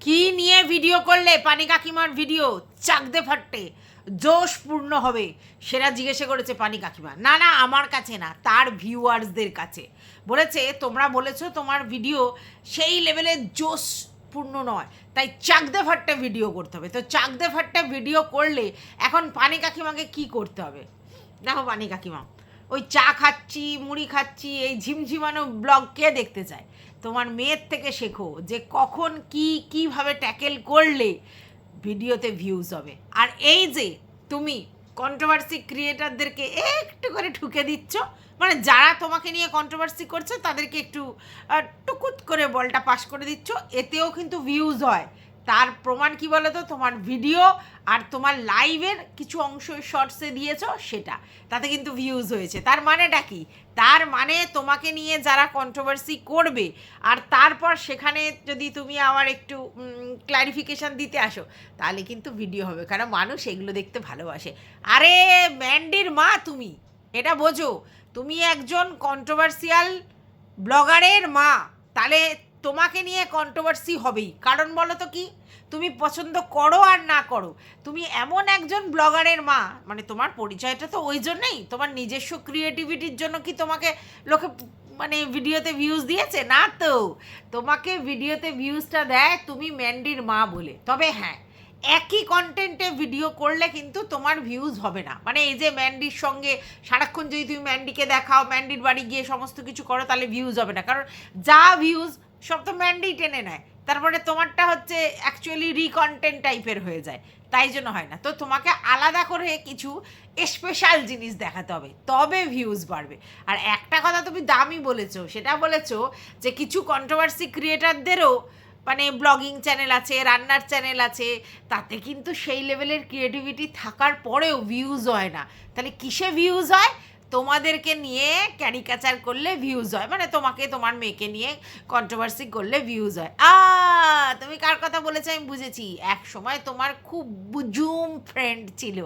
কি নিয়ে ভিডিও করলে পানি কাকিমার ভিডিও চাকদে ফাটতে জোশপূর্ণ হবে সেটা জিজ্ঞেস করেছে পানি কাকিমা। না না, আমার কাছে না, তার ভিউয়ার্সদের কাছে বলেছে, তোমরা বলেছো তোমার ভিডিও সেই লেভেলের জোশপূর্ণ নয়, তাই চাকদে ফাটতে ভিডিও করতে হবে। তো চাকদে ফাটতে ভিডিও করলে এখন পানি কাকিমাকে কি করতে হবে? দেখো পানি কাকিমা, ওই চা খাচ্ছি মুড়ি খাচ্ছি এই ঝিমঝিমানো ব্লগ কে দেখতে চায়? তোমার মেয়ের থেকে শেখো যে কখন কিভাবে ট্যাকেল করলে ভিডিওতে ভিউজ হবে। আর এই যে তুমি কন্ট্রোভার্সি ক্রিয়েটারদেরকে একটু করে ঠুকে দিচ্ছ, মানে যারা তোমাকে নিয়ে কন্ট্রোভার্সি করছে তাদেরকে একটু টুকুত করে বলটা পাস করে দিচ্ছ, এতেও কিন্তু ভিউজ হয়। তার প্রমাণ কি বলো তো? তোমার ভিডিও আর তোমার লাইভের কিছু অংশ শর্টসে দিয়েছো, সেটা তাতে কিন্তু ভিউজ হয়েছে। তার মানেটা কি? তার মানে তোমাকে নিয়ে যারা কন্ট্রোভার্সি করবে আর তারপর সেখানে যদি তুমি আবার একটু ক্লারিফিকেশান দিতে আসো, তাহলে কিন্তু ভিডিও হবে, কারণ মানুষ এগুলো দেখতে ভালোবাসে। আরে ম্যান্ডির মা তুমি, এটা বোঝো, তুমি একজন কন্ট্রোভার্সিয়াল ব্লগারের মা, তাহলে তোমাকে নিয়ে কন্ট্রোভার্সি হবেই। কারণ বলো তো কি? তুমি পছন্দ করো আর না করো, তুমি এমন একজন ব্লগারের মা, মানে তোমার পরিচয়টা তো ওই জন্যই, তোমার নিজস্ব ক্রিয়েটিভিটির জন্য কি তোমাকে লোকে মানে ভিডিওতে ভিউজ দিয়েছে? না তো, তোমাকে ভিডিওতে ভিউজটা দেয় তুমি ম্যান্ডির মা বলে। তবে হ্যাঁ, একই কন্টেন্টে ভিডিও করলে কিন্তু তোমার ভিউজ হবে না। মানে এই যে ম্যান্ডির সঙ্গে সারাক্ষণ যদি তুমি ম্যান্ডিকে দেখাও, ম্যান্ডির বাড়ি গিয়ে সমস্ত কিছু করো, তাহলে ভিউজ হবে না, কারণ যা ভিউজ সব তো ম্যান্ডি টেনে নেয়। তারপরে তোমারটা হচ্ছে অ্যাকচুয়ালি রিকন্টেন্ট টাইপের হয়ে যায়, তাই জন্য হয় না। তো তোমাকে আলাদা করে কিছু স্পেশাল জিনিস দেখাতে হবে, তবে ভিউজ বাড়বে। আর একটা কথা তুমি দামি বলেছো, সেটা বলেছো যে কিছু কন্ট্রোভার্সি ক্রিয়েটারদেরও মানে ব্লগিং চ্যানেল আছে, রান্নার চ্যানেল আছে, তাতে কিন্তু সেই লেভেলের ক্রিয়েটিভিটি থাকার পরেও ভিউজ হয় না। তাহলে কিসে ভিউজ হয়? তোমাদেরকে নিয়ে ক্যারিকাচার করলে ভিউজ হয়, মানে তোমাকে তোমার মেয়েকে নিয়ে কন্ট্রোভার্সি করলে ভিউজ হয়। তুমি কার কথা বলেছো আমি বুঝেছি। এক সময় তোমার খুব বুজুম ফ্রেন্ড ছিল,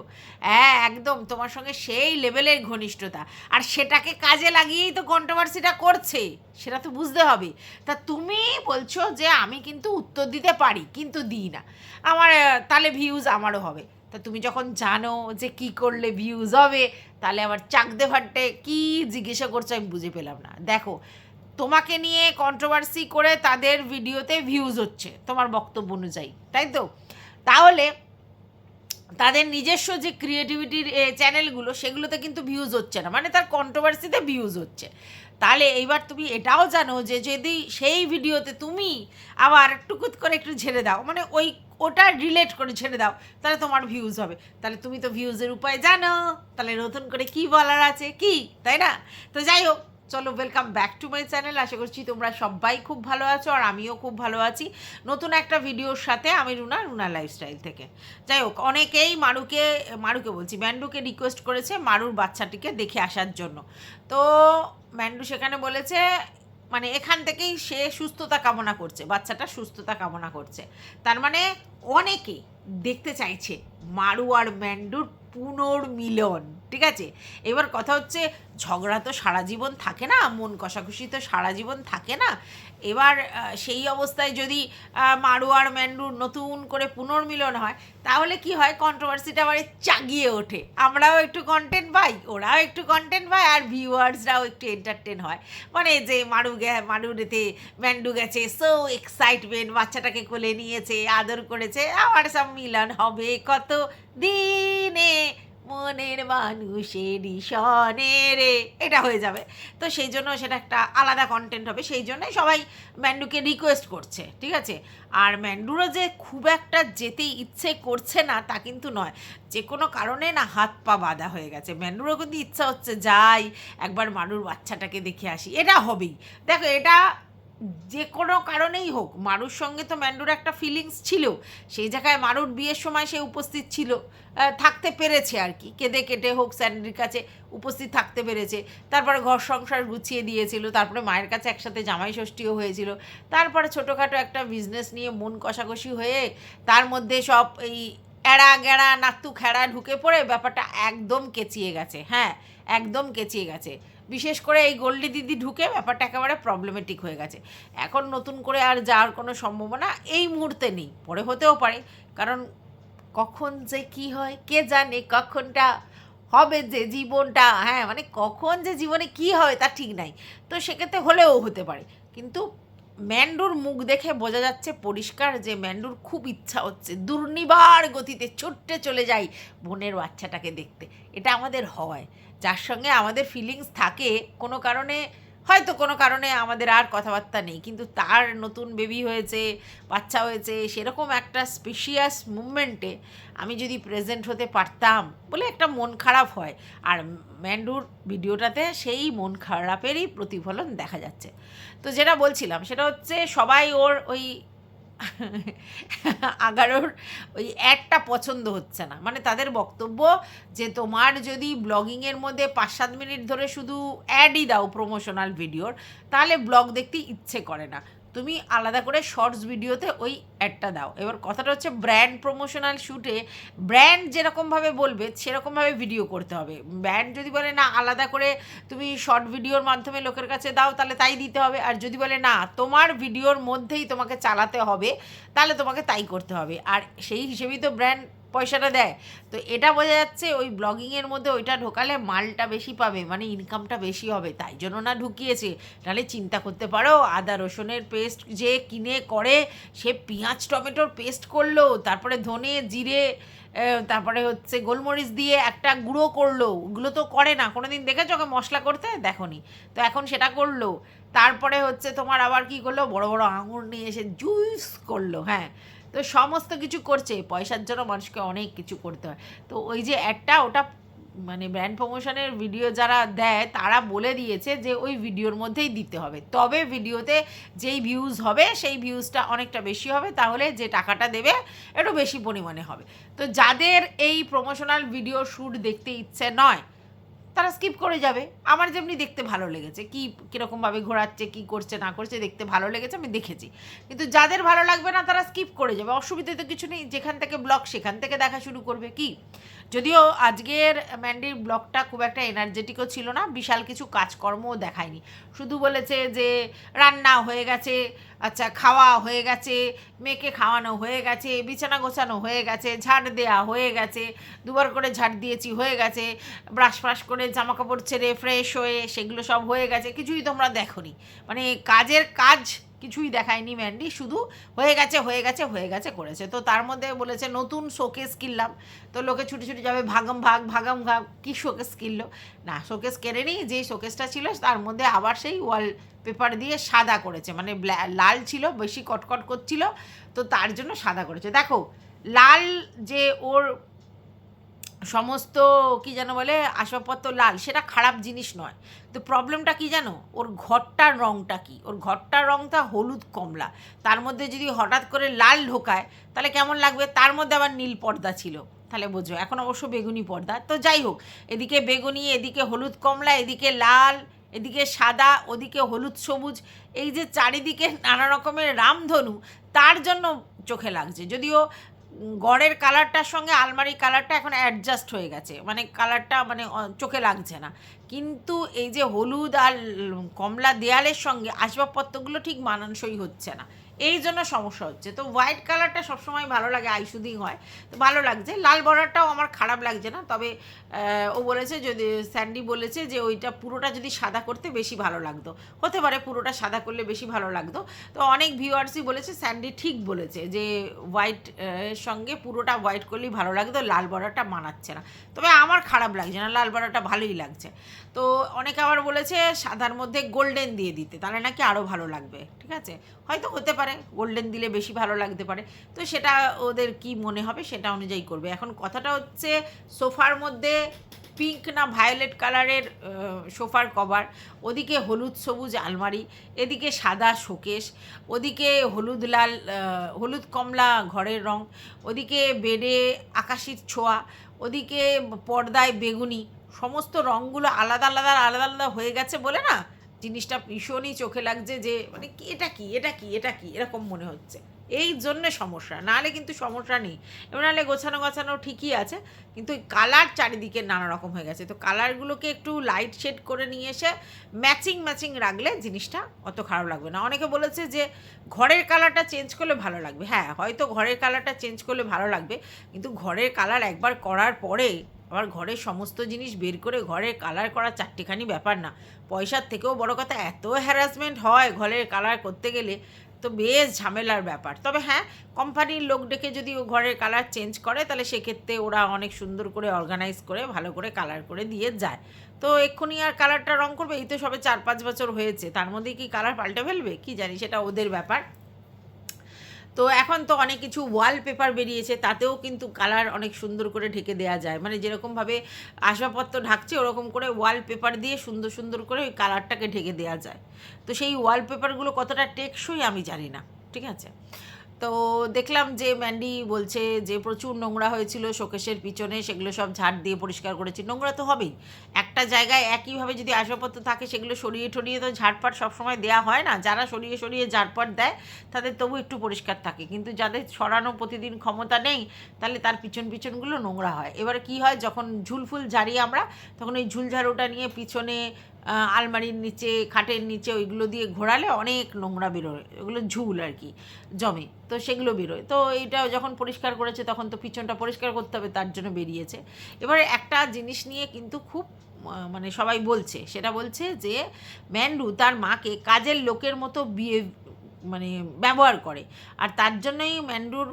হ্যাঁ একদম তোমার সঙ্গে সেই লেভেলের ঘনিষ্ঠতা, আর সেটাকে কাজে লাগিয়েই তো কন্ট্রোভার্সিটা করছে, সেটা তো বুঝতে হবে। তা তুমি বলছো যে আমি কিন্তু উত্তর দিতে পারি কিন্তু দিই না, আমার তাহলে ভিউজ আমারও হবে। তা তুমি যখন জানো যে কি করলে ভিউজ হবে, তাহলে আবার চাকদে ফাটতে কি জিজ্ঞাসা করছো আমি বুঝে পেলাম না। দেখো, তোমাকে নিয়ে কন্ট্রোভার্সি করে তাদের ভিডিওতে ভিউজ হচ্ছে তোমার বক্তব্য অনুযায়ী, তাই তো? তাহলে তাদের নিজস্ব যে ক্রিয়েটিভিটির চ্যানেলগুলো, সেগুলোতে কিন্তু ভিউজ হচ্ছে না, মানে তার কন্ট্রোভার্সিতে ভিউজ হচ্ছে। তাহলে এইবার তুমি এটাও জানো যে যদি সেই ভিডিওতে তুমি আবার টুকুত করে একটু ঝেড়ে দাও, মানে ওটা রিলেট করে ছেড়ে দাও, তাহলে তোমার ভিউজ হবে। তাহলে তুমি তো ভিউজের উপায় জানো, তাহলে নতুন করে কি বলার আছে কি, তাই না? তো যাই হোক, চলো welcome back to my channel. আশা করছি তোমরা সবাই খুব ভালো আছো, আর আমিও খুব ভালো আছি নতুন একটা ভিডিওর সাথে। আমি রুনা লাইফস্টাইল থেকে। যাই হোক, অনেকেই মারুকে বলছি, ম্যান্ডুকে রিকোয়েস্ট করেছে মারুর বাচ্চাটিকে দেখে আসার জন্য। তো ম্যান্ডু সেখানে বলেছে, মানে এখান থেকেই সে সুস্থতা কামনা করছে, বাচ্চাটা সুস্থতা কামনা করছে। তার মানে অনেকে দেখতে চাইছে মারু আর ম্যান্ডুর পুনর্মিলন, ঠিক আছে? এবার কথা হচ্ছে, ঝগড়া তো সারা জীবন থাকে না, মন কষাকষি তো সারা জীবন থাকে না। এবার সেই অবস্থায় যদি মারু আর ম্যান্ডুর নতুন করে পুনর্মিলন হয়, তাহলে কি হয়, কন্ট্রোভার্সিটা আবার চাগিয়ে ওঠে, আমরাও একটু কন্টেন্ট পাই, ওরাও একটু কন্টেন্ট পায়, আর ভিউয়ার্সরাও একটু এন্টারটেন হয়। মানে যে মারুর এতে ম্যান্ডু গেছে, সো এক্সাইটমেন্ট, বাচ্চাটাকে কোলে নিয়েছে, আদর করেছে, আবার সব মিলন হবে কত দিনে মনের মানুষেরই সনে রে, এটা হয়ে যাবে। তো সেই জন্য সেটা একটা আলাদা কন্টেন্ট হবে, সেই জন্যই সবাই ম্যান্ডুকে রিকোয়েস্ট করছে, ঠিক আছে? আর ম্যান্ডুরও যে খুব একটা যেতে ইচ্ছে করছে না তা কিন্তু নয়, যে কোনো কারণে না হাত পা বাঁধা হয়ে গেছে, ম্যান্ডুরও কিন্তু ইচ্ছা হচ্ছে যাই একবার মারুর বাচ্চাটাকে দেখে আসি, এটা হবেই। দেখো, এটা যে কোনো কারণেই হোক, মারুর সঙ্গে তো ম্যান্ডুর একটা ফিলিংস ছিল, সেই জায়গায় মারুর বিয়ের সময় সে উপস্থিত ছিল, থাকতে পেরেছে আর কি, কেঁদে কেটে হোক স্যান্ডির কাছে উপস্থিত থাকতে পেরেছে। তারপরে ঘর সংসার গুছিয়ে দিয়েছিল, তারপরে মায়ের কাছে একসাথে জামাই ষষ্ঠীও হয়েছিল, তারপরে ছোটোখাটো একটা বিজনেস নিয়ে মন কষাকষি হয়ে তার মধ্যে সব এই এড়া গেড়া নাত্তু খেড়া ঢুকে পড়ে ব্যাপারটা একদম কেচিয়ে গেছে। হ্যাঁ, একদম কেচিয়ে গেছে। বিশেষ করে এই গোল্ডি দিদি ঢুকে ব্যাপারটা একেবারে প্রবলেমেটিক হয়ে গেছে। এখন নতুন করে আর যাওয়ার কোনো সম্ভাবনা এই মুহূর্তে নেই, পরে হতেও পারে, কারণ কখন যে কি হয় কে জানে, কখনটা হবে যে জীবনটা, হ্যাঁ মানে কখন যে জীবনে কি হয় তা ঠিক নাই, তো সেক্ষেত্রে হলেও হতে পারে। কিন্তু ম্যান্ডুর মুখ দেখে বোঝা যাচ্ছে পরিষ্কার যে ম্যান্ডুর খুব ইচ্ছা হচ্ছে দুর্নিবার গতিতে ছুটতে চলে যাই বোনের বাচ্চাটাকে দেখতে। এটা আমাদের হয়, যার সঙ্গে আমাদের ফিলিংস থাকে কোনো কারণে, হয়তো কোনো কারণে আমাদের আর কথাবার্তা নেই, কিন্তু তার নতুন বেবি হয়েছে, বাচ্চা হয়েছে, সেরকম একটা স্পেশিয়াস মুভমেন্টে আমি যদি প্রেজেন্ট হতে পারতাম বলে একটা মন খারাপ হয়। আর ম্যান্ডুর ভিডিওটাতে সেই মন খারাপেরই প্রতিফলন দেখা যাচ্ছে। তো যেটা বলছিলাম সেটা হচ্ছে সবাই ওর ওই 11 ওই অ্যাডটা পছন্দ হচ্ছে না, মানে তাদের বক্তব্য যে তোমার যদি ব্লগিংয়ের মধ্যে 5-7 মিনিট ধরে শুধু অ্যাডই দাও প্রমোশনাল ভিডিওর, তাহলে ব্লগ দেখতে ইচ্ছে করে না, তুমি আলাদা করে শর্টস ভিডিওতে ওই অ্যাডটা দাও। এবার কথাটা হচ্ছে ব্র্যান্ড প্রমোশনাল শ্যুটে ব্র্যান্ড যেরকমভাবে বলবে সেরকমভাবে ভিডিও করতে হবে। ব্র্যান্ড যদি বলে না আলাদা করে তুমি শর্ট ভিডিওর মাধ্যমে লোকের কাছে দাও, তাহলে তাই দিতে হবে। আর যদি বলে না তোমার ভিডিওর মধ্যেই তোমাকে চালাতে হবে, তাহলে তোমাকে তাই করতে হবে, আর সেই হিসেবেই তো ব্র্যান্ড পয়সাটা দেয়। তো এটা বোঝা যাচ্ছে ওই ব্লগিংয়ের মধ্যে ওইটা ঢোকালে মালটা বেশি পাবে, মানে ইনকামটা বেশি হবে, তাই জন্য না ঢুকিয়েছে। নাহলে চিন্তা করতে পারো আদা রসুনের পেস্ট যে কিনে করে, সে পেঁয়াজ টমেটোর পেস্ট করলো, তারপরে ধনে জিরে, তারপরে হচ্ছে গোলমরিচ দিয়ে একটা গুঁড়ো করলো, ওগুলো তো করে না, কোনো দিন দেখেছো ওকে মশলা করতে? দেখোনি তো, এখন সেটা করলো। তারপরে হচ্ছে তোমার আবার কি করলো, বড় বড় আঙুর নিয়ে এসে জুস করলো, হ্যাঁ। তো সমস্ত কিছু করছে, পয়সার জন্য মানুষকে অনেক কিছু করতে হয়। তো ওই যে একটা ওটা মানে ব্র্যান্ড প্রমোশনের ভিডিও যারা দেয় তারা বলে দিয়েছে যে ওই ভিডিওর মধ্যেই দিতে হবে, তবে ভিডিওতে যেই ভিউজ হবে সেই ভিউজটা অনেকটা বেশি হবে, তাহলে যে টাকাটা দেবে একটু বেশি পরিমাণে হবে। তো যাদের এই প্রমোশনাল ভিডিও শ্যুট দেখতে ইচ্ছে নয় তারা স্কিপ করে যাবে। আমার যেমনি দেখতে ভালো লেগেছে, কি কীরকমভাবে ঘোরাচ্ছে, কি করছে না করছে দেখতে ভালো লেগেছে, আমি দেখেছি। কিন্তু যাদের ভালো লাগবে না তারা স্কিপ করে যাবে, অসুবিধা তো কিছু নেই, যেখান থেকে ব্লগ সেখান থেকে দেখা শুরু করবে। কি যদিও আজকের ম্যান্ডির ব্লগটা খুব একটা এনার্জেটিকও ছিল না, বিশাল কিছু কাজকর্মও দেখায়নি, শুধু বলেছে যে রান্না হয়ে গেছে, আচ্ছা খাওয়া হয়ে গেছে, মেয়েকে খাওয়ানো হয়ে গেছে, বিছানা গোছানো হয়ে গেছে, ঝাড় দেওয়া হয়ে গেছে, দুবার করে ঝাড় দিয়েছি হয়ে গেছে, ব্রাশ ফ্রাশ করে জামা কাপড় ছেড়ে ফ্রেশ হয়ে সেগুলো সব হয়ে গেছে, কিছুই তোমরা দেখোনি, মানে কাজের কাজ কিছুই দেখায়নি ম্যান্ডি, শুধু হয়ে গেছে হয়ে গেছে হয়ে গেছে করেছে। তো তার মধ্যে বলেছে নতুন শোকেস কিনলাম, তো লোকে ছুটি ছুটি যাবে ভাগাম ভাগ কী শোকেস কিনলো না, শোকেস কেনেনি, যেই শোকেসটা ছিল তার মধ্যে আবার সেই ওয়াল পেপার দিয়ে সাদা করেছে, মানে লাল ছিল বেশি কটকট করছিল, তো তার জন্য সাদা করেছে। দেখো লাল যে ওর সমস্ত কি যেন বলে আসবাবপত্র লাল, সেটা খারাপ জিনিস নয়, তো প্রবলেমটা কি জানো, ওর ঘরটার রঙটা কি, ওর ঘরটার রঙটা হলুদ কমলা, তার মধ্যে যদি হঠাৎ করে লাল ঢোকায় তাহলে কেমন লাগবে, তার মধ্যে আবার নীল পর্দা ছিল, তাহলে বোঝো, এখন অবশ্য বেগুনি পর্দা। তো যাই হোক, এদিকে বেগুনি, এদিকে হলুদ কমলা, এদিকে লাল, এদিকে সাদা, ওদিকে হলুদ সবুজ, এই যে চারিদিকে নানা রকমের রামধনু, তার জন্য চোখে লাগছে। যদিও গড়ের কালারটার সঙ্গে আলমারি কালারটা এখন অ্যাডজাস্ট হয়ে গেছে, মানে কালারটা মানে চোখে লাগছে না, কিন্তু এই যে হলুদ আর কমলা দেয়ালের সঙ্গে আসবাবপত্রগুলো ঠিক মানানসই হচ্ছে না, এই জন্য সমস্যা হচ্ছে। তো হোয়াইট কালারটা সবসময় ভালো লাগে, আইশুদিং হয়, তো ভালো লাগছে। লাল বর্ডারটাও আমার খারাপ লাগছে না, তবে ও বলেছে, যদি স্যান্ডি বলেছে যে ওইটা পুরোটা যদি সাদা করতে বেশি ভালো লাগতো, হতে পারে পুরোটা সাদা করলে বেশি ভালো লাগতো। তো অনেক ভিউয়ার্সই বলেছে স্যান্ডি ঠিক বলেছে যে হোয়াইট এর সঙ্গে পুরোটা হোয়াইট করলেই ভালো লাগতো, লাল বর্ডারটা মানাচ্ছে না, তবে আমার খারাপ লাগছে না, লাল বর্ডারটা ভালোই লাগছে। তো অনেকে আবার বলেছে সাদার মধ্যে গোল্ডেন দিয়ে দিতে, তাহলে নাকি আরও ভালো লাগবে, ঠিক আছে, হয়তো হতে পারে গোল্ডেন দিলে বেশি ভালো লাগতে পারে, তো সেটা ওদের কি মনে হবে সেটা অনুযায়ী করবে। এখন কথাটা হচ্ছে সোফার মধ্যে পিঙ্ক না ভায়োলেট কালারের সোফার কভার, ওদিকে হলুদ সবুজ আলমারি, এদিকে সাদা শোকেস, ওদিকে হলুদ লাল হলুদ কমলা ঘরের রং, ওদিকে বেডে আকাশির ছোঁয়া, ওদিকে পর্দায় বেগুনি, সমস্ত রঙগুলো আলাদা আলাদা আলাদা আলাদা হয়ে গেছে বলে না জিনিসটা ভীষণই চোখে লাগছে যে মানে কি এটা কি এটা কি এটা কি এরকম মনে হচ্ছে। এই জন্যে সমস্যা, নাহলে কিন্তু সমস্যা নেই। এবার নাহলে গোছানো গোছানো ঠিকই আছে, কিন্তু ওই কালার চারিদিকে নানা রকম হয়ে গেছে। তো কালারগুলোকে একটু লাইট শেড করে নিয়ে এসে ম্যাচিং ম্যাচিং রাখলে জিনিসটা অত খারাপ লাগবে না। অনেকে বলেছে যে ঘরের কালারটা চেঞ্জ করলে ভালো লাগবে। হ্যাঁ, হয়তো ঘরের কালারটা চেঞ্জ করলে ভালো লাগবে, কিন্তু ঘরের কালার একবার করার পরে আবার ঘরের সমস্ত জিনিস বের করে ঘরের কালার করা চারটিখানি ব্যাপার না। পয়সার থেকেও বড় কথা, এত হ্যারাসমেন্ট হয় ঘরের কালার করতে গেলে, তো বেশ ঝামেলার ব্যাপার। তবে হ্যাঁ, কোম্পানির লোক ডেকে যদি ও ঘরের কালার চেঞ্জ করে তাহলে সেক্ষেত্রে ওরা অনেক সুন্দর করে অর্গানাইজ করে ভালো করে কালার করে দিয়ে যায়। তো এক্ষুনি আর কালারটা রং করবে? এই তো সবে 4-5 বছর হয়েছে, তার মধ্যেই কি কালার পাল্টে ফেলবে? কি জানি, সেটা ওদের ব্যাপার। তো এখন তো অনেক কিছু ওয়ালপেপার বেরিয়েছে, তাতেও কিন্তু কালার অনেক সুন্দর করে ঢেকে দেওয়া যায়। মানে যেরকমভাবে আসবাবপত্র ঢাকছে ওরকম করে ওয়ালপেপার দিয়ে সুন্দর সুন্দর করে ওই কালারটাকে ঢেকে দেওয়া যায়। তো সেই ওয়ালপেপারগুলো কতটা টেকসই আমি জানি না, ঠিক আছে। তো দেখলাম যে ম্যান্ডি বলছে যে প্রচুর নোংরা হয়েছিল শোকেসের পিছনে, সেগুলো সব ঝাড় দিয়ে পরিষ্কার করেছি। নোংরা তো হবেই, একটা জায়গায় একইভাবে যদি আসবাবপত্র থাকে সেগুলো সরিয়ে ঠরিয়ে তো ঝাড়পাট সবসময় দেওয়া হয় না। যারা সরিয়ে সরিয়ে ঝাড়পাট দেয় তাদের তবু একটু পরিষ্কার থাকে, কিন্তু যাদের সরানো প্রতিদিন ক্ষমতা নেই তাহলে তার পিছনগুলো নোংরা হয়। এবারে কি হয়, যখন ঝুলফুল ঝাড়ি আমরা, তখন ওই ঝুল ঝাড়ুটা নিয়ে পিছনে আলমারির নিচে খাটের নিচে ওইগুলো দিয়ে ঘোরালে অনেক নোংরা বেরোয়, ওগুলো ঝুল আর কি জমে, তো সেগুলো বেরোয়। তো এইটা যখন পরিষ্কার করেছে তখন তো পিছনটা পরিষ্কার করতে হবে, তার জন্য বেরিয়েছে। এবারে একটা জিনিস নিয়ে কিন্তু খুব মানে সবাই বলছে, সেটা বলছে যে ম্যান্ডু তার মাকে কাজের লোকের মতো মানে ব্যবহার করে, আর তার জন্যই ম্যান্ডুর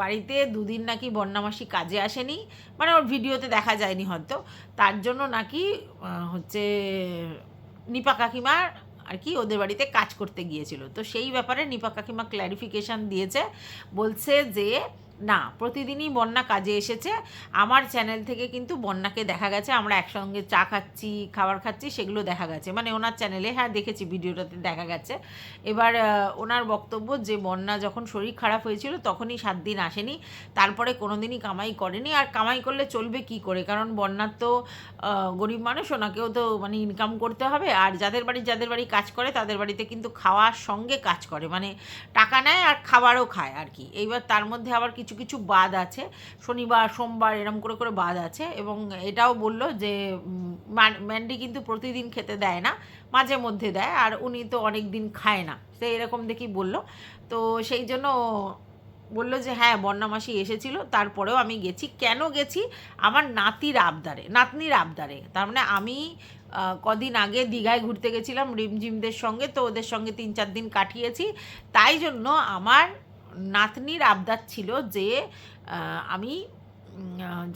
বাড়িতে দুদিন নাকি বন্যামাসি কাজে আসেনি, মানে ওর ভিডিওতে দেখা যায়নি হয়তো, তার জন্য নাকি হচ্ছে নিপা কাকিমার আর কি ওদের বাড়িতে কাজ করতে গিয়েছিল। তো সেই ব্যাপারে নিপা কাকিমা ক্ল্যারিফিকেশান দিয়েছে, বলছে যে না, প্রতিদিনই বন্যা কাজে এসেছে, আমার চ্যানেল থেকে কিন্তু বন্যাকে দেখা গেছে, আমরা একসঙ্গে চা খাচ্ছি খাবার খাচ্ছি সেগুলো দেখা গেছে, মানে ওনার চ্যানেলে, হ্যাঁ দেখেছি ভিডিওটাতে দেখা গেছে। এবার ওনার বক্তব্য যে বন্যা যখন শরীর খারাপ হয়েছিল তখনই 7 দিন আসেনি, তারপরে কোনো দিনই কামাই করেনি। আর কামাই করলে চলবে কি করে, কারণ বন্যার তো গরিব মানুষ, ওনাকেও তো মানে ইনকাম করতে হবে। আর যাদের বাড়ি কাজ করে তাদের বাড়িতে কিন্তু খাওয়ার সঙ্গে কাজ করে, মানে টাকা নেয় আর খাবারও খায় আর কি। এইবার তার মধ্যে আবার কিছু কিছু বাদ আছে, শনিবার সোমবার এরম করে করে বাদ আছে। এবং এটাও বলল যে ম্যান্ডি কিন্তু প্রতিদিন খেতে দেয় না, মাঝে মধ্যে দেয়, আর উনি তো অনেক দিন খায় না, সে এরকম দেখেই বলল। তো সেই জন্য বললো যে হ্যাঁ বন্যামাসি এসেছিল, তারপরেও আমি গেছি। কেন গেছি? আমার নাতনির আবদারে। তার মানে আমি কদিন আগে দীঘায় ঘুরতে গেছিলাম রিমঝিমদের সঙ্গে, তো ওদের সঙ্গে 3-4 দিন কাটিয়েছি, তাই জন্য আমার নাতনির আবদার ছিল যে আমি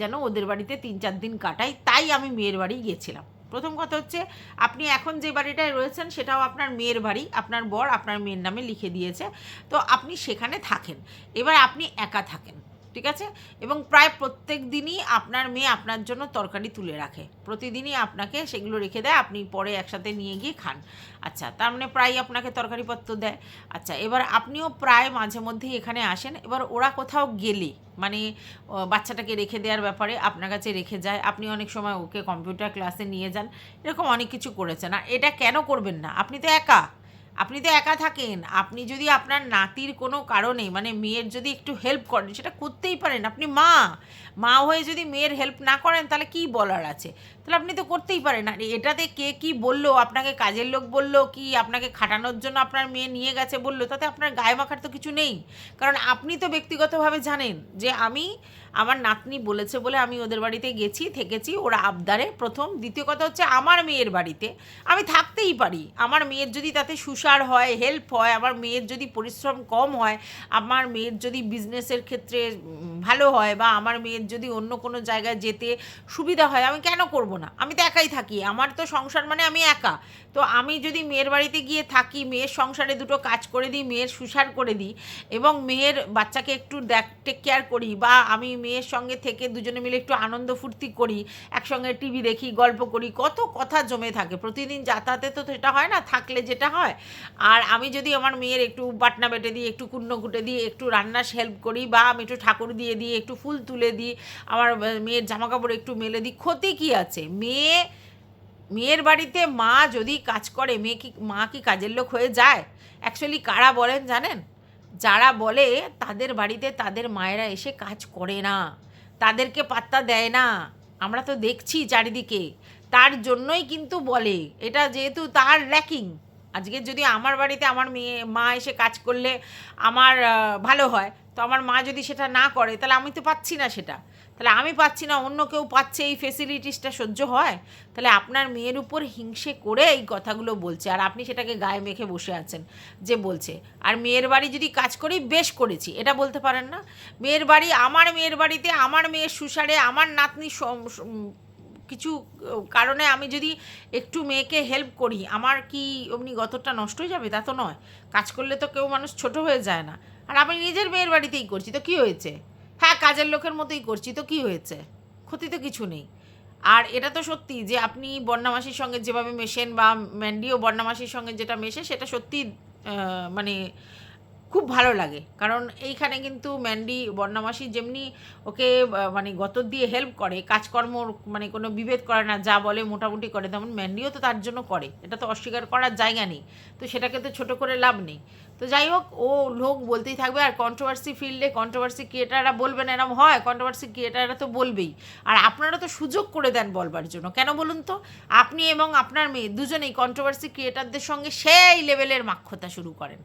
যেন ওদের বাড়িতে 3-4 দিন কাটাই, তাই আমি মেয়ের বাড়ি গিয়েছিলাম। প্রথম কথা হচ্ছে, আপনি এখন যে বাড়িটায় রয়েছেন সেটাও আপনার মেয়ের বাড়ি, আপনার বর আপনার মেয়ের নামে লিখে দিয়েছে, তো আপনি সেখানে থাকেন। এবার আপনি একা থাকেন, ঠিক আছে, এবং প্রায় প্রত্যেক দিনই আপনার মেয়ে আপনার জন্য তরকারি তুলে রাখে, প্রতিদিনই আপনাকে সেগুলো রেখে দেয়, আপনি পরে একসাথে নিয়ে গিয়ে খান। আচ্ছা, তার মানে প্রায় আপনাকে তরকারিপত্র দেয়। আচ্ছা, এবার আপনিও প্রায় মাঝে মধ্যেই এখানে আসেন। এবার ওরা কোথাও গেলে মানে বাচ্চাটাকে রেখে দেওয়ার ব্যাপারে আপনার কাছে রেখে যায়, আপনি অনেক সময় ওকে কম্পিউটার ক্লাসে নিয়ে যান, এরকম অনেক কিছু করেছেন। আর এটা কেন করবেন না? আপনি তো একা থাকেন, আপনি যদি আপনার নাতির কোনো কারণে মানে মেয়ের যদি একটু হেল্প করেন, সেটা করতেই পারেন। আপনি মা হয়ে যদি মেয়ের হেল্প না করেন তাহলে কী বলার আছে? তাহলে আপনি তো করতেই পারেন। আর এটাতে কে কী বললো, আপনাকে কাজের লোক বললো কি আপনাকে খাটানোর জন্য আপনার মেয়ে নিয়ে গেছে বললো, তাতে আপনার গায়ে মাখার তো কিছু নেই। কারণ আপনি তো ব্যক্তিগতভাবে জানেন যে আমার নাতনি বলেছে বলে আমি ওদের বাড়িতে গেছি, থেকেছি, ওরা আবদারে প্রথম। দ্বিতীয় কথা হচ্ছে, আমার মেয়ের বাড়িতে আমি থাকতেই পারি, আমার মেয়ের যদি তাতে সুসার হয়, হেল্প হয়, আমার মেয়ের যদি পরিশ্রম কম হয়, আমার মেয়ের যদি বিজনেসের ক্ষেত্রে ভালো হয়, বা আমার মেয়ের যদি অন্য কোনো জায়গায় যেতে সুবিধা হয়, আমি কেন করব না? আমি তো একাই থাকি, আমার তো সংসার মানে আমি একা। তো আমি যদি মেয়ের বাড়িতে গিয়ে থাকি, মেয়ের সংসারে দুটো কাজ করে দিই, মেয়ের সুসার করে দিই, এবং মেয়ের বাচ্চাকে একটু টেক কেয়ার করি, বা আমি মেয়ের সঙ্গে থেকে দুজনে মিলে একটু আনন্দ ফুর্তি করি, একসঙ্গে টিভি দেখি, গল্প করি, কত কথা জমে থাকে। প্রতিদিন যাতায়াতে তো সেটা হয় না, থাকলে যেটা হয়। আর আমি যদি আমার মেয়ের একটু বাটনা বেটে দিই, একটু কুন্নো কুটে দিই, একটু রান্নার হেল্প করি, বা আমি একটু ঠাকুর দিয়ে দিই, একটু ফুল তুলে দিই, আমার মেয়ের জামাকাপড় একটু মেলে দিই, ক্ষতি কী আছে? মেয়ের বাড়িতে মা যদি কাজ করে মা কি কাজের লোক হয়ে যায়? অ্যাকচুয়ালি কারা বলেন জানেন? যারা বলে তাদের বাড়িতে তাদের মায়েরা এসে কাজ করে না, তাদেরকে পাত্তা দেয় না, আমরা তো দেখছি চারিদিকে। তার জন্যই কিন্তু বলে, এটা যেহেতু তার ল্যাকিং। আজকে যদি আমার বাড়িতে আমার মা এসে কাজ করলে আমার ভালো হয়, তো আমার মা যদি সেটা না করে তাহলে আমি তো পাচ্ছি না সেটা। তাহলে আমি পাচ্ছি না, অন্য কেউ পাচ্ছে, এই ফেসিলিটিসটা সহ্য হয়? তাহলে আপনার মেয়ের উপর হিংসে করে এই কথাগুলো বলছে, আর আপনি সেটাকে গায়ে মেখে বসে আছেন যে বলছে। আর মেয়ের বাড়ি যদি কাজ করি, বেশ করেছি এটা বলতে পারেন না? মেয়ের বাড়ি, আমার মেয়ের বাড়িতে আমার মেয়ের সুসারে, আমার নাতনি কিছু কারণে আমি যদি একটু মেয়েকে হেল্প করি, আমার কি অমনি গতরটা নষ্ট হয়ে যাবে? তা তো নয়। কাজ করলে তো কেউ মানুষ ছোট হয়ে যায় না। আর আমি নিজের মেয়ের বাড়িতেই করছি, তো কী হয়েছে? হ্যাঁ, কাজের লোকের মতোই করছি, তো কী হয়েছে? ক্ষতি তো কিছু নেই। আর এটা তো সত্যি যে আপনি বন্যা সঙ্গে যেভাবে মেশেন, বা ম্যান্ডিও বন্যা সঙ্গে যেটা মেশে, সেটা সত্যি মানে খুব ভালো লাগে। কারণ এইখানে কিন্তু ম্যান্ডি বন্যা যেমনি ওকে মানে গতর দিয়ে হেল্প করে, কাজকর্ম মানে কোনো বিভেদ করে না, যা বলে মোটামুটি করে, তেমন ম্যান্ডিও তো তার জন্য করে, এটা তো অস্বীকার করার জায়গা নেই। তো সেটাকে তো ছোটো করে লাভ নেই। তো যাই হোক, ও লোক বলতেই থাকবে। আর কন্ট্রোভার্সি ফিল্ডে কন্ট্রোভার্সি ক্রিয়েটাররা বলবেন, এরম হয়, কন্ট্রোভার্সি ক্রিয়েটাররা তো বলবেই। আর আপনারা তো সুযোগ করে দেন বলবার জন্য, কেন বলুন তো? আপনি এবং আপনার মেয়ে দুজনেই কন্ট্রোভার্সি ক্রিয়েটারদের সঙ্গে সেই লেভেলের মাক্ষতা শুরু করেন।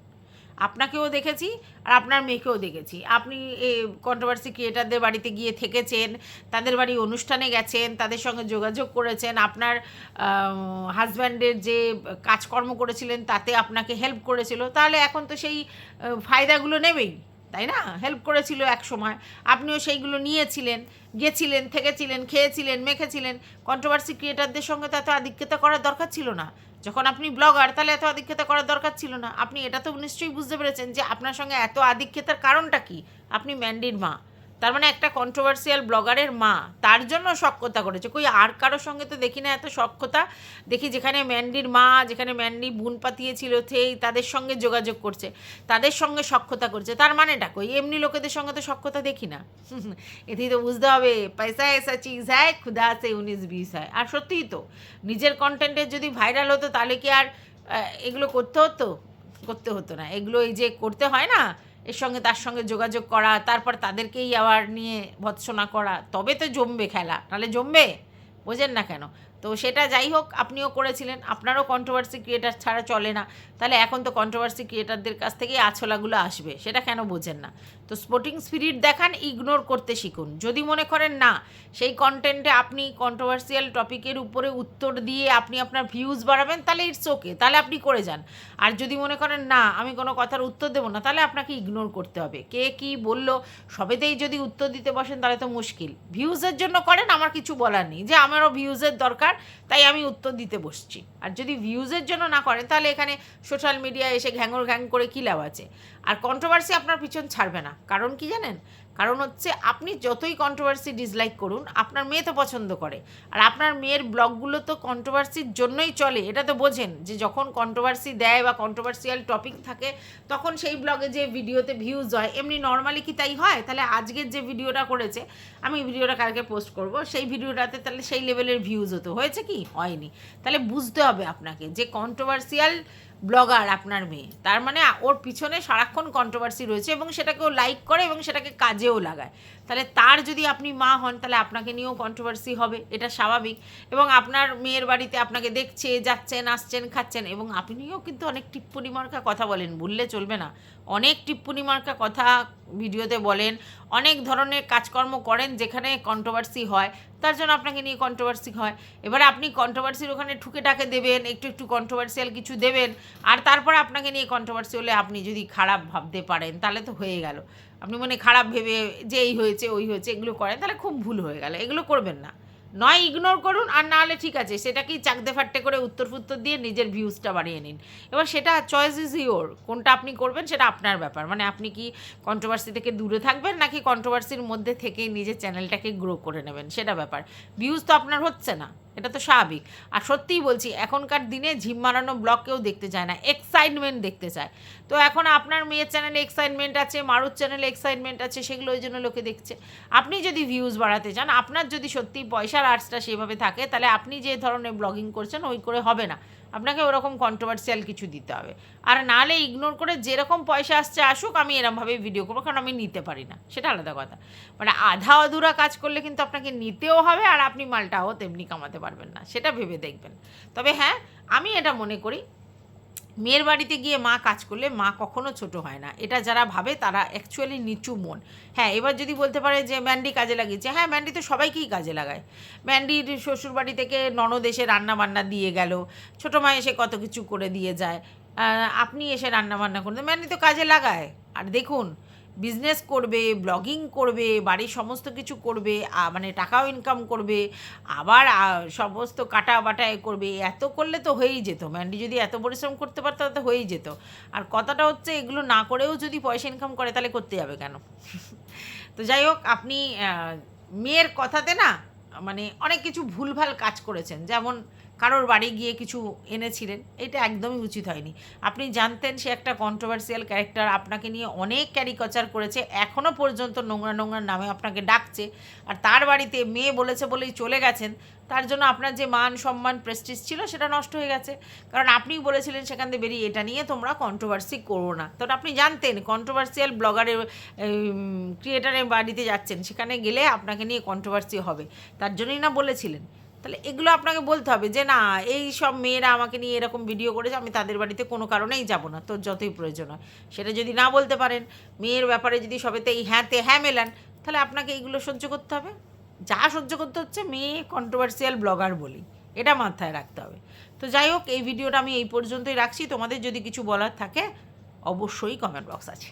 আপনাকেও দেখেছি আর আপনার মেয়েকেও দেখেছি। আপনি কন্ট্রোভার্সি ক্রিয়েটারদের বাড়িতে গিয়ে থেকেছেন, তাদের বাড়ি অনুষ্ঠানে গেছেন, তাদের সঙ্গে যোগাযোগ করেছেন, আপনার হাজব্যান্ডের যে কাজকর্ম করেছিলেন তাতে আপনাকে হেল্প করেছিল। তাহলে এখন তো সেই ফায়দাগুলো নেবেই, তাই না? হেল্প করেছিল এক সময়, আপনিও সেইগুলো নিয়েছিলেন, গেছিলেন, থেকেছিলেন, খেয়েছিলেন, মেখেছিলেন। কন্ট্রোভার্সি ক্রিয়েটারদের সঙ্গে তো এত আধিক্যতা করার দরকার ছিল না। যখন আপনি ব্লগার, তাহলে এত আধিক্যতা করার দরকার ছিল না। আপনি এটা তো নিশ্চয়ই বুঝতে পেরেছেন যে আপনার সঙ্গে এত আধিক্যতার কারণটা কি? আপনি ম্যান্ডির মা, তার মানে একটা কন্ট্রোভার্সিয়াল ব্লগারের মা, তার জন্য সখ্যতা করেছে। কই আর কারোর সঙ্গে তো দেখি না এত সখ্যতা। দেখি যেখানে ম্যান্ডির মা, যেখানে ম্যান্ডি বুন পাতিয়েছিল, সেই তাদের সঙ্গে যোগাযোগ করছে, তাদের সঙ্গে সখ্যতা করছে। তার মানেটা কই? এমনি লোকেদের সঙ্গে তো সখ্যতা দেখি না। এতেই তো বুঝতে হবে, পয়সা এসা চিজ হয়, খুদা সে 19-20 হয়। আর সত্যিই তো, নিজের কন্টেন্টের যদি ভাইরাল হতো তাহলে কি আর এগুলো করতে হতো না। এগুলো এই যে করতে হয় না, এর সঙ্গে তার সঙ্গে যোগাযোগ করা, তারপর তাদেরকেই আবার নিয়ে ভৎসনা করা, তবে তো জমবে খেলা, নাহলে জমবে? বোঝেন না কেন? তো সেটা যাই হোক, আপনিও করেছিলেন, আপনারও কন্ট্রোভার্সি ক্রিয়েটার ছাড়া চলে না। তাহলে এখন তো কন্ট্রোভার্সি ক্রিয়েটারদের কাছ থেকেই আছলাগুলো আসবে, সেটা কেন বোঝেন না? তো স্পোর্টিং স্পিরিট দেখান, ইগনোর করতে শিখুন। যদি মনে করেন না সেই কন্টেন্টে আপনি কন্ট্রোভার্সিয়াল টপিকের উপরে উত্তর দিয়ে আপনি আপনার ভিউজ বাড়াবেন, তাহলে ইটস ওকে, তাহলে আপনি করে যান। আর যদি মনে করেন না আমি কোনো কথার উত্তর দেবো না, তাহলে আপনাকে ইগনোর করতে হবে। কে কী বললো সবেতেই যদি উত্তর দিতে বসেন তাহলে তো মুশকিল। ভিউজের জন্য করেন, আমার কিছু বলার নেই, যে আমারও ভিউজের দরকার, তাই আমি উত্তর দিতে বসছি। আর যদি ভিউজের জন্য না করেন, তাহলে এখানে সোশ্যাল মিডিয়ায় এসে ঘ্যাঙর ঘ্যাং করে কী লাভ আছে? আর কন্ট্রোভার্সি আপনার পিছন ছাড়বে না। কারণ কি জানেন? কারণ হচ্ছে আপনি যতই কন্ট্রোভার্সি ডিসলাইক করুন, আপনার মেয়ে তো পছন্দ করে। আর আপনার মেয়ের ব্লগগুলো তো কন্ট্রোভার্সির জন্যই চলে, এটা তো বোঝেন। যে যখন কন্ট্রোভার্সি দেয় বা কন্ট্রোভার্সিয়াল টপিক থাকে, তখন সেই ব্লগে যে ভিডিওতে ভিউজ হয়, এমনি নর্মালি কি তাই হয়? তাহলে আজকের যে ভিডিওটা করেছে, আমি ভিডিওটা কালকে পোস্ট করব, সেই ভিডিওটাতে তাহলে সেই লেভেলের ভিউজ হয়েছে কি? হয়নি। তাহলে বুঝতে হবে আপনাকে যে কন্ট্রোভার্সিয়াল ব্লগার আপনার মেয়ে, তার মানে ওর পিছনে সারাক্ষণ কন্ট্রোভার্সি রয়েছে, এবং সেটাকে ও লাইক করে এবং সেটাকে কাজেও লাগায়। তাহলে তার যদি আপনি মা হন, তাহলে আপনাকে নিয়েও কন্ট্রোভার্সি হবে, এটা স্বাভাবিক। এবং আপনার মেয়ের বাড়িতে আপনাকে দেখছে, যাচ্ছেন, আসছেন, খাচ্ছেন, এবং আপনিও কিন্তু অনেক টিপ্পনি মার্কা কথা বলেন, ভুললে চলবে না। অনেক টিপ্পনি মার্কা কথা ভিডিওতে বলেন, অনেক ধরনের কাজকর্ম করেন যেখানে কন্ট্রোভার্সি হয়, তার জন্য আপনাকে নিয়ে কন্ট্রোভার্সি হয়। এবারে আপনি কন্ট্রোভার্সির ওখানে ঠুকে টাকে দেবেন, একটু একটু কন্ট্রোভার্সিয়াল কিছু দেবেন, আর তারপরে আপনাকে নিয়ে কন্ট্রোভার্সি হলে আপনি যদি খারাপ ভাবতে পারেন, তাহলে তো হয়ে গেল। আপনি মানে খারাপ ভেবে যে এই হয়েছে ওই হয়েছে এগুলো করেন, তাহলে খুব ভুল হয়ে গেল। এগুলো করবেন না। নয় ইগনোর করুন, আর না হলে ঠিক আছে, সেটাকেই চাকদে ফাট্টে করে উত্তর ফুত্তর দিয়ে নিজের ভিউজটা বাড়িয়ে নিন। এবার সেটা চয়েস ইজ ইওর, কোনটা আপনি করবেন সেটা আপনার ব্যাপার। মানে আপনি কি কন্ট্রোভার্সি থেকে দূরে থাকবেন, নাকি কন্ট্রোভার্সির মধ্যে থেকেই নিজের চ্যানেলটাকে গ্রো করে নেবেন, সেটা ব্যাপার। ভিউজ তো আপনার হচ্ছে না, এটা তো স্বাভাবিক। আর সত্যিই বলছি এখনকার দিনে ঝিম মারানো ব্লগ কেউ দেখতে চায় না, এক্সাইটমেন্ট দেখতে চায়। তো এখন আপনার মেয়ের চ্যানেলে এক্সাইটমেন্ট আছে, মারুর চ্যানেলে এক্সাইটমেন্ট আছে, সেগুলো ওই জন্য লোকে দেখছে। আপনি যদি ভিউজ বাড়াতে চান, আপনার যদি সত্যিই পয়সার আর্টসটা সেভাবে থাকে, তাহলে আপনি যে ধরনের ব্লগিং করছেন ওই করে হবে না, আপনাকে ওরকম কন্ট্রোভার্সিয়াল কিছু দিতে হবে। আর নাহলে ইগনোর করে যেরকম পয়সা আসছে আসুক, আমি এরমভাবেই ভিডিও করবো, কারণ আমি নিতে পারি না, সেটা আলাদা কথা। মানে আধা অধুরা কাজ করলে কিন্তু আপনাকে নিতেও হবে, আর আপনি মালটাও তেমনি কামাতে পারবেন না, সেটা ভেবে দেখবেন। তবে হ্যাঁ, আমি এটা মনে করি মেয়ের বাড়িতে গিয়ে মা কাজ করলে মা কখনো ছোট হয় না, এটা যারা ভাবে তারা অ্যাকচুয়ালি নিচু মন। হ্যাঁ, এবার যদি বলতে পারে যে ম্যান্ডি কাজে লাগিয়েছে, হ্যাঁ ম্যান্ডি তো সবাইকেই কাজে লাগায়। ম্যান্ডির শ্বশুর বাড়ি থেকে ননদ এসে রান্না বান্না দিয়ে গেল, ছোটো মা এসে কত কিছু করে দিয়ে যায়, আপনি এসে রান্না বান্না করতে, ম্যান্ডি তো কাজে লাগায়। আর দেখুন, বিজনেস করবে, ব্লগিং করবে, বাড়ির সমস্ত কিছু করবে, মানে টাকাও ইনকাম করবে, আবার সমস্ত কাটা বাটা করবে, এত করলে তো হয়েই যেত। ম্যান্ডি যদি এত পরিশ্রম করতে পারতো তো হয়েই যেত। আর কথাটা হচ্ছে এগুলো না করেও যদি পয়সা ইনকাম করে তাহলে করতে যাবে কেন? তো যাই হোক, আপনি মেয়ের কথাতে না মানে অনেক কিছু ভুলভাল কাজ করেছেন, যেমন কারোর বাড়ি গিয়ে কিছু এনেছিলেন, এটা একদমই উচিত হয়নি। আপনি জানতেন সে একটা কন্ট্রোভার্সিয়াল ক্যারেক্টার, আপনাকে নিয়ে অনেক ক্যারিকাচার করেছে, এখনও পর্যন্ত নোংরা নোংরা নামে আপনাকে ডাকছে, আর তার বাড়িতে মেয়ে বলেছে বলেই চলে গেছেন, তার জন্য আপনার যে মান সম্মান প্রেস্টিজ ছিল সেটা নষ্ট হয়ে গেছে। কারণ আপনিই বলেছিলেন সেখান থেকে বেরিয়ে এটা নিয়ে তোমরা কন্ট্রোভার্সি করো না, তো আপনি জানতেন কন্ট্রোভার্সিয়াল ব্লগারের ক্রিয়েটারের বাড়িতে যাচ্ছেন, সেখানে গেলে আপনাকে নিয়ে কন্ট্রোভার্সি হবে, তার জন্যই না বলেছিলেন। তাহলে এগুলো আপনাকে বলতে হবে যে না, এই সব মেয়েরা আমাকে নিয়ে এরকম ভিডিও করেছে, আমি তাদের বাড়িতে কোনো কারণেই যাব না, তোর যতই প্রয়োজন হয়। সেটা যদি না বলতে পারেন, মেয়ের ব্যাপারে যদি সবেতে এই হ্যাঁতে হ্যাঁ মেলান, তাহলে আপনাকে এইগুলো সহ্য করতে হবে। যা সহ্য করতে হচ্ছে মেয়ে কন্ট্রোভার্সিয়াল ব্লগার বলি, এটা মাথায় রাখতে হবে। তো যাই হোক, এই ভিডিওটা আমি এই পর্যন্তই রাখছি। তোমাদের যদি কিছু বলার থাকে অবশ্যই কমেন্ট বক্স আছে।